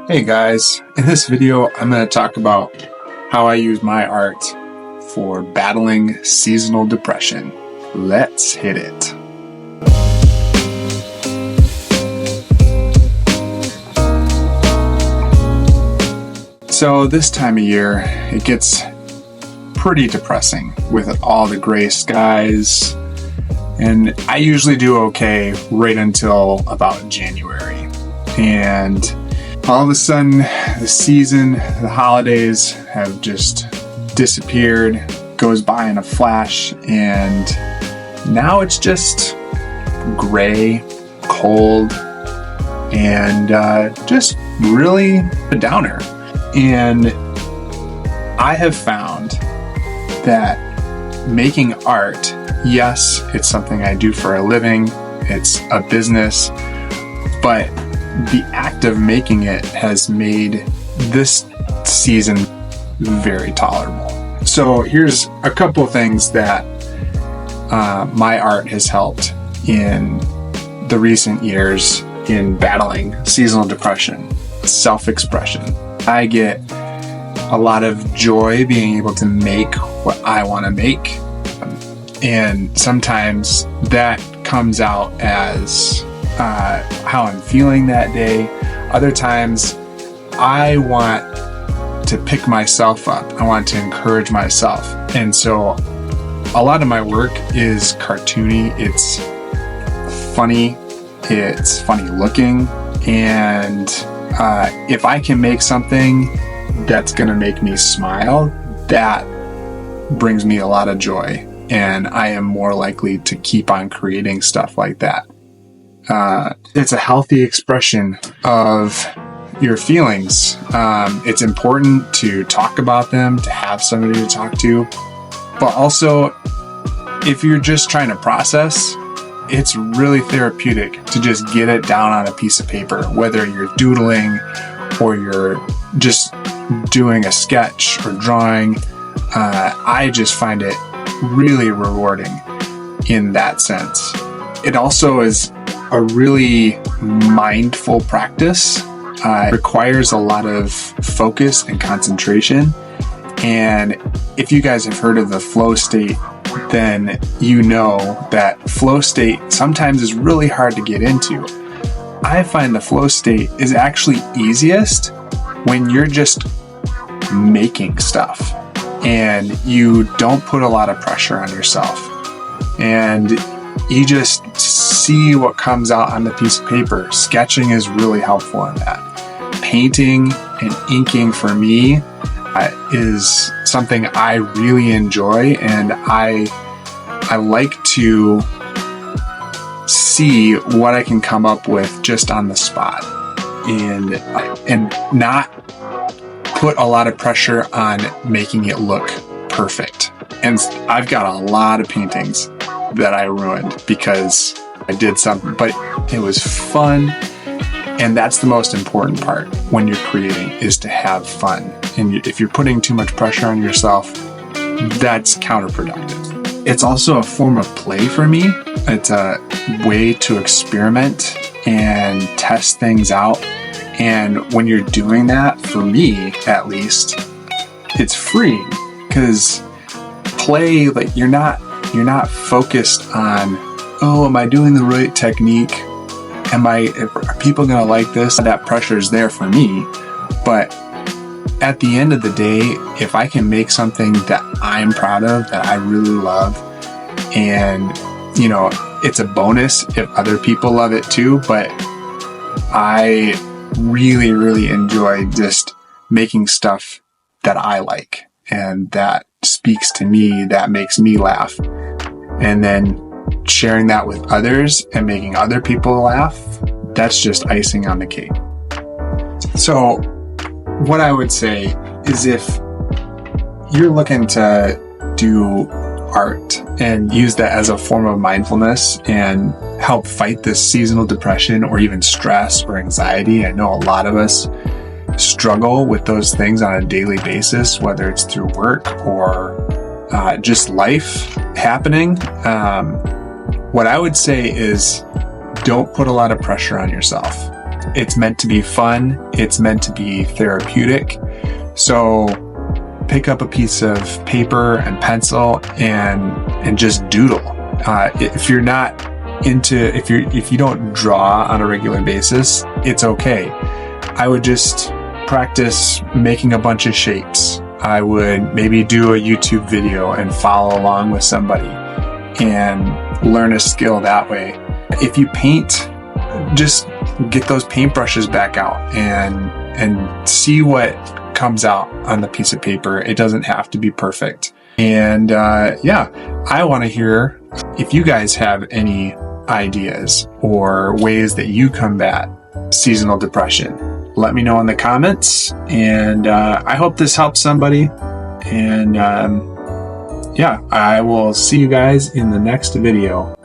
Hey guys, in this video I'm going to talk about how I use my art for battling seasonal depression. Let's hit it. So this time of year it gets pretty depressing with all the gray skies, and I usually do okay right until about January. And all of a sudden, the season, the holidays have just disappeared, goes by in a flash, and now it's just gray, cold, and just really a downer. And I have found that making art, yes, it's something I do for a living, it's a business, but the act of making it has made this season very tolerable. So here's a couple of things that my art has helped in the recent years in battling seasonal depression. Self-expression. I get a lot of joy being able to make what I want to make, and sometimes that comes out as how I'm feeling that day. Other times I want to pick myself up. I want to encourage myself. And so a lot of my work is cartoony. It's funny looking. And if I can make something that's going to make me smile, that brings me a lot of joy. And I am more likely to keep on creating stuff like that. It's a healthy expression of your feelings. It's important to talk about them, to have somebody to talk to, but also if you're just trying to process, it's really therapeutic to just get it down on a piece of paper, whether you're doodling or you're just doing a sketch or drawing. I just find it really rewarding in that sense. It also is a really mindful practice. It requires a lot of focus and concentration. And if you guys have heard of the flow state, then you know that flow state sometimes is really hard to get into. I find the flow state is actually easiest when you're just making stuff and you don't put a lot of pressure on yourself. And you just see what comes out on the piece of paper. Sketching is really helpful in that. Painting and inking for me is something I really enjoy, and I like to see what I can come up with just on the spot, and not put a lot of pressure on making it look perfect. And I've got a lot of paintings that I ruined because I did something, but it was fun. And that's the most important part when you're creating, is to have fun. And if you're putting too much pressure on yourself, that's counterproductive. It's also a form of play for me. It's a way to experiment and test things out. And when you're doing that, for me at least, it's free, because play, like, you're not focused on, oh, am I doing the right technique? Are people going to like this? That pressure is there for me. But at the end of the day, if I can make something that I'm proud of, that I really love, and, it's a bonus if other people love it too, but I really, really enjoy just making stuff that I like and that speaks to me, that makes me laugh. And then sharing that with others and making other people laugh, that's just icing on the cake. So what I would say is, if you're looking to do art and use that as a form of mindfulness and help fight this seasonal depression or even stress or anxiety, I know a lot of us struggle with those things on a daily basis, whether it's through work or just life happening. What I would say is, don't put a lot of pressure on yourself. It's meant to be fun. It's meant to be therapeutic. So pick up a piece of paper and pencil and just doodle. If you're not if you don't draw on a regular basis, it's okay. I would just practice making a bunch of shapes. I would maybe do a YouTube video and follow along with somebody and learn a skill that way. If you paint, just get those paintbrushes back out and see what comes out on the piece of paper. It doesn't have to be perfect. And I want to hear if you guys have any ideas or ways that you combat seasonal depression. Let me know in the comments, and I hope this helps somebody. And I will see you guys in the next video.